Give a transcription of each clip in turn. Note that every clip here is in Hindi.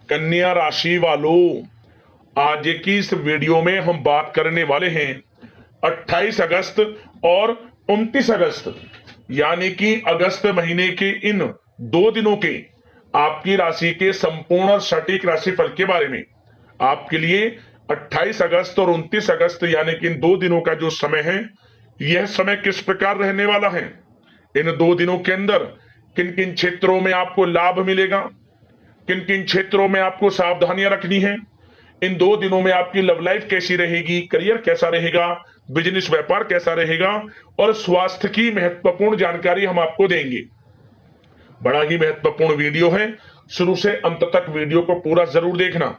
कन्या राशि वालों, आज की इस वीडियो में हम बात करने वाले हैं 28 अगस्त और 29 अगस्त यानी कि अगस्त महीने के इन 2 दिनों के आपकी राशि के संपूर्ण सटीक राशिफल के बारे में। आपके लिए 28 अगस्त और 29 अगस्त यानी कि इन 2 दिनों का जो समय है, यह समय किस प्रकार रहने वाला है, इन 2 दिनों के अंदर किन किन क्षेत्रों में आपको लाभ मिलेगा, किन किन क्षेत्रों में आपको सावधानियां रखनी है, इन 2 दिनों में आपकी लव लाइफ कैसी रहेगी, करियर कैसा रहेगा, बिजनेस व्यापार कैसा रहेगा और स्वास्थ्य की महत्वपूर्ण जानकारी हम आपको देंगे। बड़ा ही महत्वपूर्ण वीडियो है, शुरू से अंत तक वीडियो को पूरा जरूर देखना।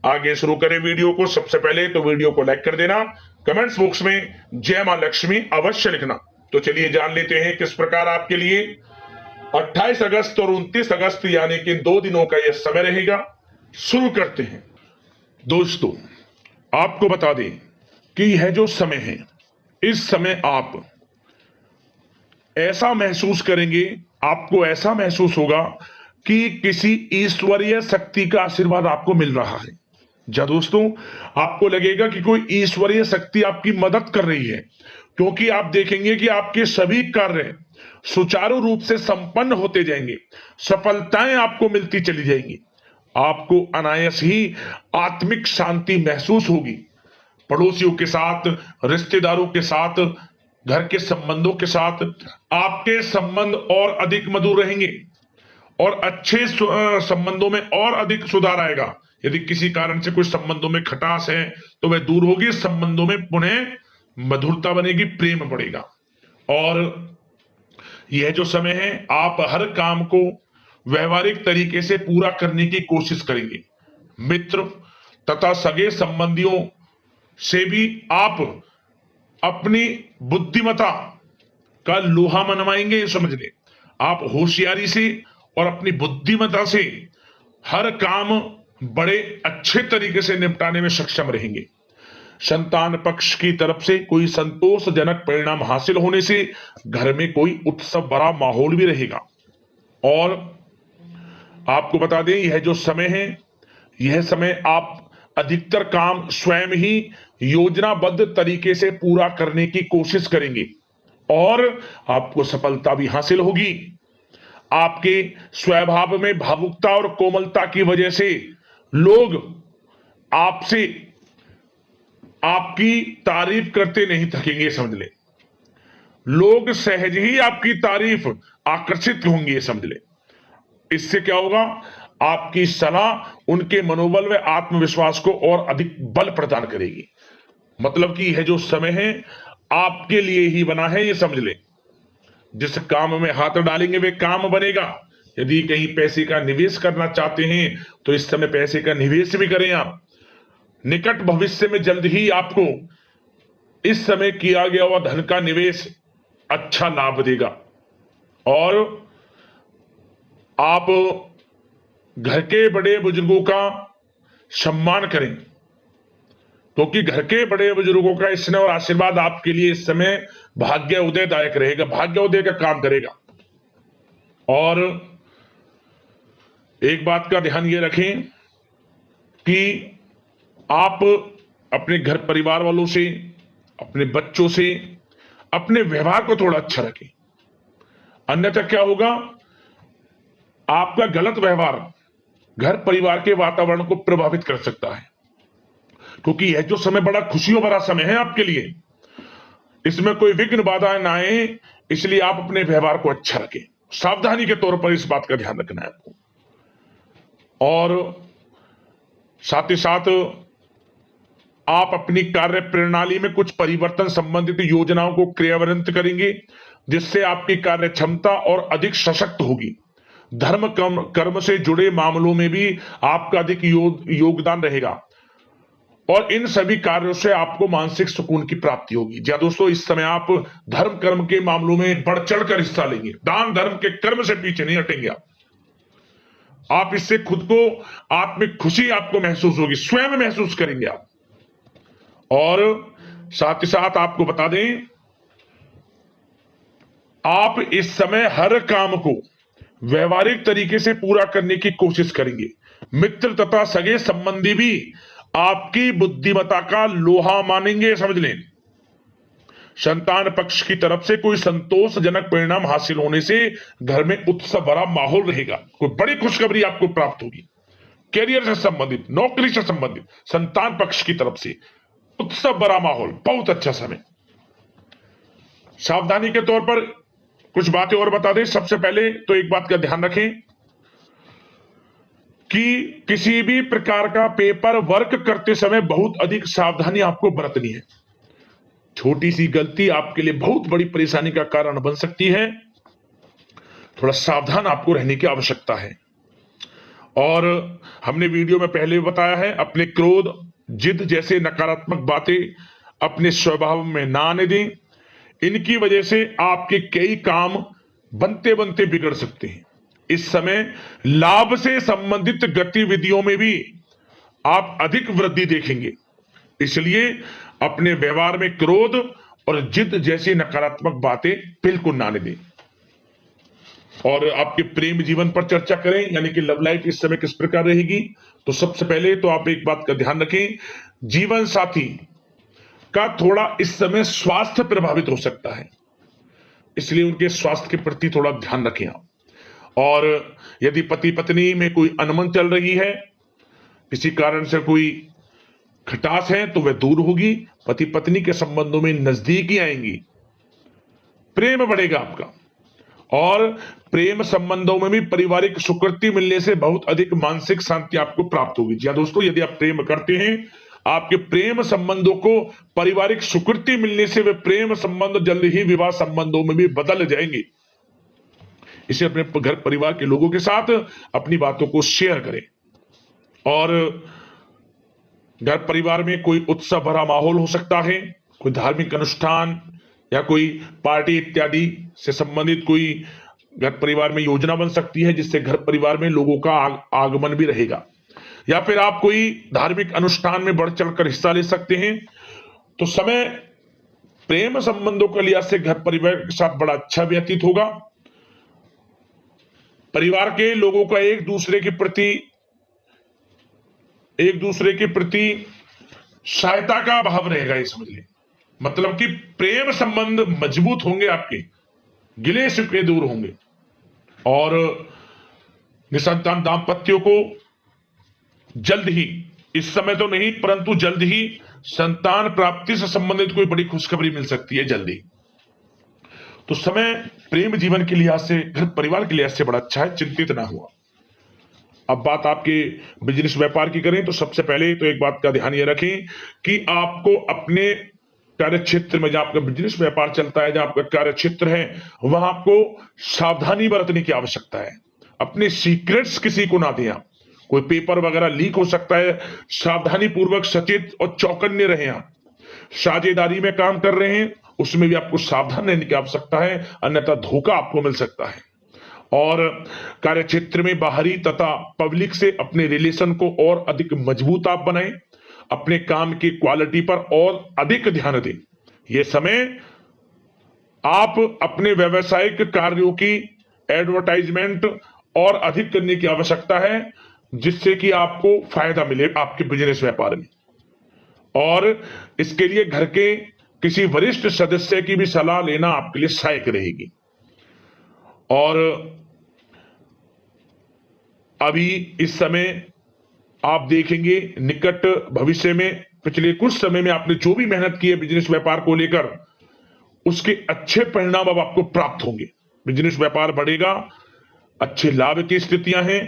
आगे शुरू करें वीडियो को, सबसे पहले तो वीडियो को लाइक कर देना, कमेंट्स बॉक्स में जय मां लक्ष्मी अवश्य लिखना। तो चलिए जान लेते हैं किस प्रकार आपके लिए 28 अगस्त और 29 अगस्त यानी कि 2 दिनों का यह समय रहेगा। शुरू करते हैं। दोस्तों, आपको बता दें कि यह जो समय है, इस समय आप ऐसा महसूस करेंगे, आपको ऐसा महसूस होगा कि किसी ईश्वरीय शक्ति का आशीर्वाद आपको मिल रहा है। जा दोस्तों, आपको लगेगा कि कोई ईश्वरीय शक्ति आपकी मदद कर रही है, क्योंकि आप देखेंगे कि आपके सभी कार्य सुचारू रूप से संपन्न होते जाएंगे, सफलताएं आपको मिलती चली जाएंगी, आपको अनायास ही आत्मिक शांति महसूस होगी। पड़ोसियों के साथ, रिश्तेदारों के साथ, घर के संबंधों के साथ आपके संबंध और अधिक मधुर रहेंगे और अच्छे संबंधों में और अधिक सुधार आएगा। यदि किसी कारण से कोई संबंधों में खटास है तो वह दूर होगी, संबंधों में पुनः मधुरता बनेगी, प्रेम बढ़ेगा। और यह जो समय है, आप हर काम को व्यवहारिक तरीके से पूरा करने की कोशिश करेंगे। मित्र तथा सगे संबंधियों से भी आप अपनी बुद्धिमत्ता का लोहा मनवाएंगे। समझ ले, आप होशियारी से और अपनी बुद्धिमत्ता से हर काम बड़े अच्छे तरीके से निपटाने में सक्षम रहेंगे। संतान पक्ष की तरफ से कोई संतोषजनक परिणाम हासिल होने से घर में कोई उत्सव भरा माहौल भी रहेगा। और आपको बता दें, यह जो समय है, यह समय आप अधिकतर काम स्वयं ही योजनाबद्ध तरीके से पूरा करने की कोशिश करेंगे और आपको सफलता भी हासिल होगी। आपके स्वभाव में भावुकता और कोमलता की वजह से लोग आपसे आपकी तारीफ करते नहीं थकेंगे। समझ ले, लोग सहज ही आपकी तारीफ आकर्षित होंगे। समझ ले, इससे क्या होगा, आपकी सलाह उनके मनोबल व आत्मविश्वास को और अधिक बल प्रदान करेगी। मतलब कि यह जो समय है आपके लिए ही बना है, ये समझ ले। जिस काम में हाथ डालेंगे वे काम बनेगा। यदि कहीं पैसे का निवेश करना चाहते हैं तो इस समय पैसे का निवेश भी करें आप। निकट भविष्य में जल्द ही आपको इस समय किया गया हुआ धन का निवेश अच्छा लाभ देगा। और आप घर के बड़े बुजुर्गों का सम्मान करें, क्योंकि घर के बड़े बुजुर्गों का स्नेह और आशीर्वाद आपके लिए इस समय भाग्य उदयदायक रहेगा, भाग्य उदय का काम करेगा। और एक बात का ध्यान ये रखें कि आप अपने घर परिवार वालों से, अपने बच्चों से अपने व्यवहार को थोड़ा अच्छा रखें। अन्यथा क्या होगा, आपका गलत व्यवहार घर परिवार के वातावरण को प्रभावित कर सकता है। क्योंकि यह जो समय बड़ा खुशियों भरा समय है आपके लिए, इसमें कोई विघ्न बाधाएं ना आए, इसलिए आप अपने व्यवहार को अच्छा रखें। सावधानी के तौर पर इस बात का ध्यान रखना है आपको। और साथ ही साथ आप अपनी कार्य प्रणाली में कुछ परिवर्तन संबंधित योजनाओं को क्रियान्वित करेंगे, जिससे आपकी कार्य क्षमता और अधिक सशक्त होगी। धर्म कर्म से जुड़े मामलों में भी आपका अधिक योगदान रहेगा और इन सभी कार्यों से आपको मानसिक सुकून की प्राप्ति होगी। जी दोस्तों, इस समय आप धर्म कर्म के मामलों में बढ़ चढ़कर हिस्सा लेंगे। दान धर्म के कर्म से पीछे नहीं हटेंगे आप इससे खुद को आत्मिक खुशी आपको महसूस होगी, स्वयं महसूस करेंगे आप। और साथ ही साथ आपको बता दें, आप इस समय हर काम को व्यवहारिक तरीके से पूरा करने की कोशिश करेंगे। मित्र तथा सगे संबंधी भी आपकी बुद्धिमत्ता का लोहा मानेंगे, समझ लें। संतान पक्ष की तरफ से कोई संतोषजनक परिणाम हासिल होने से घर में उत्सव भरा माहौल रहेगा। कोई बड़ी खुशखबरी आपको प्राप्त होगी। कैरियर से संबंधित, नौकरी से संबंधित, संतान पक्ष की तरफ से उत्सव भरा माहौल, बहुत अच्छा समय। सावधानी के तौर पर कुछ बातें और बता दें। सबसे पहले तो एक बात का ध्यान रखें कि किसी भी प्रकार का पेपर वर्क करते समय बहुत अधिक सावधानी आपको बरतनी है। छोटी सी गलती आपके लिए बहुत बड़ी परेशानी का कारण बन सकती है। थोड़ा सावधान आपको रहने की आवश्यकता है। और हमने वीडियो में पहले बताया है, अपने क्रोध, जिद जैसे नकारात्मक बातें अपने स्वभाव में ना आने दें। इनकी वजह से आपके कई काम बनते बनते बिगड़ सकते हैं। इस समय लाभ से संबंधित गतिविधियों में भी आप अधिक वृद्धि देखेंगे, इसलिए अपने व्यवहार में क्रोध और जिद जैसी नकारात्मक बातें बिल्कुल ना आने दें। और आपके प्रेम जीवन पर चर्चा करें, यानी कि लव लाइफ इस समय किस प्रकार रहेगी। तो सबसे पहले तो आप एक बात का ध्यान रखें, जीवन साथी का थोड़ा इस समय स्वास्थ्य प्रभावित हो सकता है, इसलिए उनके स्वास्थ्य के प्रति थोड़ा ध्यान रखें आप। और यदि पति पत्नी में कोई अनबन चल रही है, किसी कारण से कोई खटास है, तो वह दूर होगी। पति पत्नी के संबंधों में नजदीकी आएंगी, प्रेम बढ़ेगा आपका। और प्रेम संबंधों में भी पारिवारिक स्वीकृति मिलने से बहुत अधिक मानसिक शांति आपको प्राप्त होगी। जी दोस्तों, यदि आप प्रेम करते हैं, आपके प्रेम संबंधों को पारिवारिक स्वीकृति मिलने से वे प्रेम संबंध जल्द ही विवाह संबंधों में भी बदल जाएंगे। इसे अपने घर परिवार के लोगों के साथ अपनी बातों को शेयर करें। और घर परिवार में कोई उत्सव भरा माहौल हो सकता है, कोई धार्मिक अनुष्ठान या कोई पार्टी इत्यादि से संबंधित कोई घर परिवार में योजना बन सकती है, जिससे घर परिवार में लोगों का आगमन भी रहेगा। या फिर आप कोई धार्मिक अनुष्ठान में बढ़ चढ़कर हिस्सा ले सकते हैं। तो समय प्रेम संबंधों के लिहाज से घर परिवार के साथ बड़ा अच्छा व्यतीत होगा। परिवार के लोगों का एक दूसरे के प्रति सहायता का भाव रहेगा, ये समझ लें। मतलब कि प्रेम संबंध मजबूत होंगे, आपके गिले शिकवे दूर होंगे। और निसंतान दाम्पत्यों को जल्द ही, इस समय तो नहीं परंतु जल्द ही संतान प्राप्ति से संबंधित कोई बड़ी खुशखबरी मिल सकती है जल्दी। तो समय प्रेम जीवन के लिहाज से, घर परिवार के लिहाज से बड़ा अच्छा है, चिंतित ना हुआ। अब बात आपके बिजनेस व्यापार की करें तो सबसे पहले तो एक बात का ध्यान ये रखें कि आपको अपने कार्य क्षेत्र में, जहां आपका बिजनेस व्यापार चलता है, जहां आपका कार्य क्षेत्र है, वहां आपको सावधानी बरतने की आवश्यकता है। अपने सीक्रेट्स किसी को ना दें आप। कोई पेपर वगैरह लीक हो सकता है, सावधानी पूर्वक सचेत और चौकन्ने रहें आप। साझेदारी में काम कर रहे हैं, उसमें भी आपको सावधान रहने की आवश्यकता है, अन्यथा धोखा आपको मिल सकता है। और कार्य क्षेत्र में बाहरी तथा पब्लिक से अपने रिलेशन को और अधिक मजबूत आप बनाएं। अपने काम की क्वालिटी पर और अधिक ध्यान दें। यह समय आप अपने व्यावसायिक कार्यों की एडवर्टाइजमेंट और अधिक करने की आवश्यकता है, जिससे कि आपको फायदा मिले आपके बिजनेस व्यापार में। और इसके लिए घर के किसी वरिष्ठ सदस्य की भी सलाह लेना आपके लिए सहायक रहेगी। और अभी इस समय आप देखेंगे, निकट भविष्य में, पिछले कुछ समय में आपने जो भी मेहनत की है बिजनेस व्यापार को लेकर, उसके अच्छे परिणाम अब आपको प्राप्त होंगे। बिजनेस व्यापार बढ़ेगा, अच्छे लाभ की स्थितियां हैं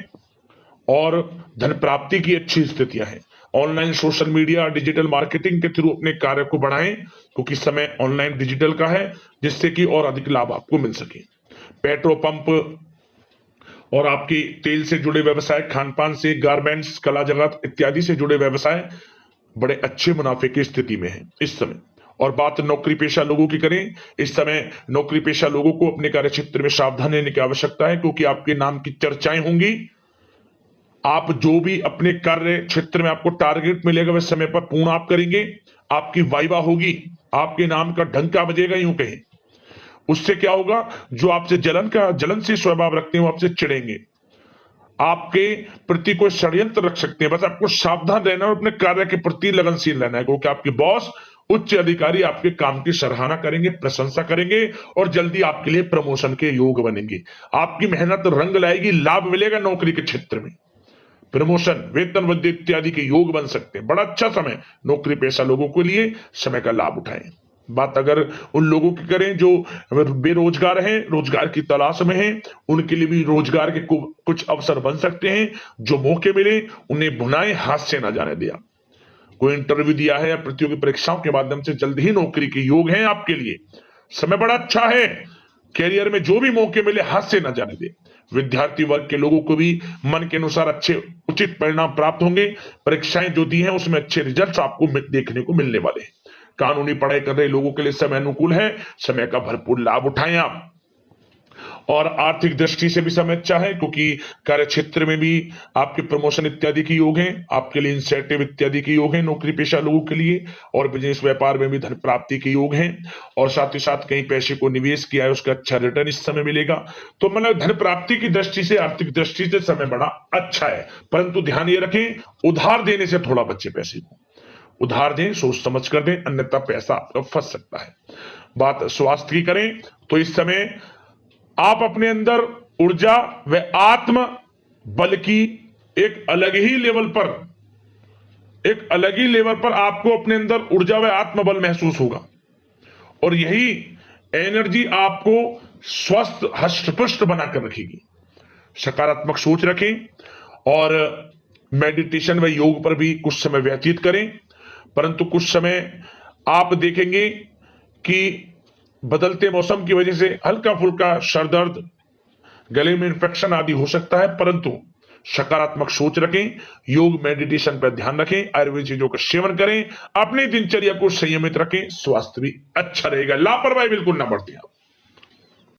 और धन प्राप्ति की अच्छी स्थितियां हैं। Online social media, digital marketing के थ्रू अपने कार्य को बढ़ाएं, क्योंकि समय ऑनलाइन डिजिटल का है, जिससे कि और अधिक लाभ आपको मिल सके। पेट्रोल पंप और आपके तेल से जुड़े व्यवसाय, खान पान से, गारमेंट्स, कला जगत इत्यादि से जुड़े व्यवसाय बड़े अच्छे मुनाफे की स्थिति में है इस समय। और बात नौकरी पेशा लोगों की करें, इस समय नौकरी पेशा लोगों को अपने कार्य क्षेत्र में सावधान रहने की आवश्यकता है, क्योंकि आपके नाम की चर्चाएं होंगी। आप जो भी अपने कार्य क्षेत्र में आपको टारगेट मिलेगा वह समय पर पूर्ण आप करेंगे। आपकी वाइवा होगी, आपके नाम का डंका बजेगा, यूं कहें। उससे क्या होगा, जो आपसे जलन से स्वभाव रखते हैं वो आपसे चिढ़ेंगे, आपके प्रति कोई षड्यंत्र रख सकते हैं। बस आपको सावधान रहना और अपने कार्य के प्रति लगनशील रहना है, क्योंकि आपके बॉस, उच्च अधिकारी आपके काम की सराहना करेंगे, प्रशंसा करेंगे और जल्दी आपके लिए प्रमोशन के योग बनेंगे। आपकी मेहनत रंग लाएगी, लाभ मिलेगा नौकरी के क्षेत्र में, प्रमोशन, वेतन वृद्धि इत्यादि के योग बन सकते हैं। बड़ा अच्छा समय नौकरी पेशा लोगों के लिए, समय का लाभ उठाएं। बात अगर उन लोगों की करें जो बेरोजगार हैं, रोजगार की तलाश में हैं, उनके लिए भी रोजगार के कुछ अवसर बन सकते हैं। जो मौके मिले उन्हें भुनाएं, हाथ से ना जाने दिया। कोई इंटरव्यू दिया है या प्रतियोगी परीक्षाओं के माध्यम से जल्द ही नौकरी के योग हैं आपके लिए, समय बड़ा अच्छा है। कैरियर में जो भी मौके मिले हाथ से ना जाने दे। विद्यार्थी वर्ग के लोगों को भी मन के अनुसार अच्छे उचित परिणाम प्राप्त होंगे। परीक्षाएं जो दी हैं उसमें अच्छे रिजल्ट आपको देखने को मिलने वाले हैं। कानूनी पढ़ाई कर रहे लोगों के लिए समय अनुकूल है, समय का भरपूर लाभ उठाएं आप। और आर्थिक दृष्टि से भी समय अच्छा है, क्योंकि कार्य क्षेत्र में भी आपके प्रमोशन इत्यादि के योग हैं, आपके लिए इंसेंटिव इत्यादि के योग हैं नौकरी पेशा लोगों के लिए। और बिजनेस व्यापार में भी धन प्राप्ति के योग हैं, और साथ ही साथ कहीं पैसे को निवेश किया है उसका अच्छा रिटर्न इस समय मिलेगा। तो मतलब धन प्राप्ति की दृष्टि से, आर्थिक दृष्टि से समय बड़ा अच्छा है। परंतु ध्यान ये रखें, उधार देने से थोड़ा बचे। पैसे को उधार दें, सोच समझ कर दें, अन्यथा पैसा आपका फंस सकता है। बात स्वास्थ्य की करें तो इस समय आप अपने अंदर ऊर्जा व आत्म बल की एक अलग ही लेवल पर आपको अपने अंदर ऊर्जा व आत्म बल महसूस होगा, और यही एनर्जी आपको स्वस्थ हष्ट-पुष्ट बनाकर रखेगी। सकारात्मक सोच रखें और मेडिटेशन व योग पर भी कुछ समय व्यतीत करें। परंतु कुछ समय आप देखेंगे कि बदलते मौसम की वजह से हल्का फुल्का सर दर्द, गले में इंफेक्शन आदि हो सकता है, परंतु सकारात्मक सोच रखें, योग मेडिटेशन पर ध्यान रखें, आयुर्वेद चीजों का सेवन करें, अपनी दिनचर्या को संयमित रखें, स्वास्थ्य भी अच्छा रहेगा। लापरवाही बिल्कुल ना बरतें आप।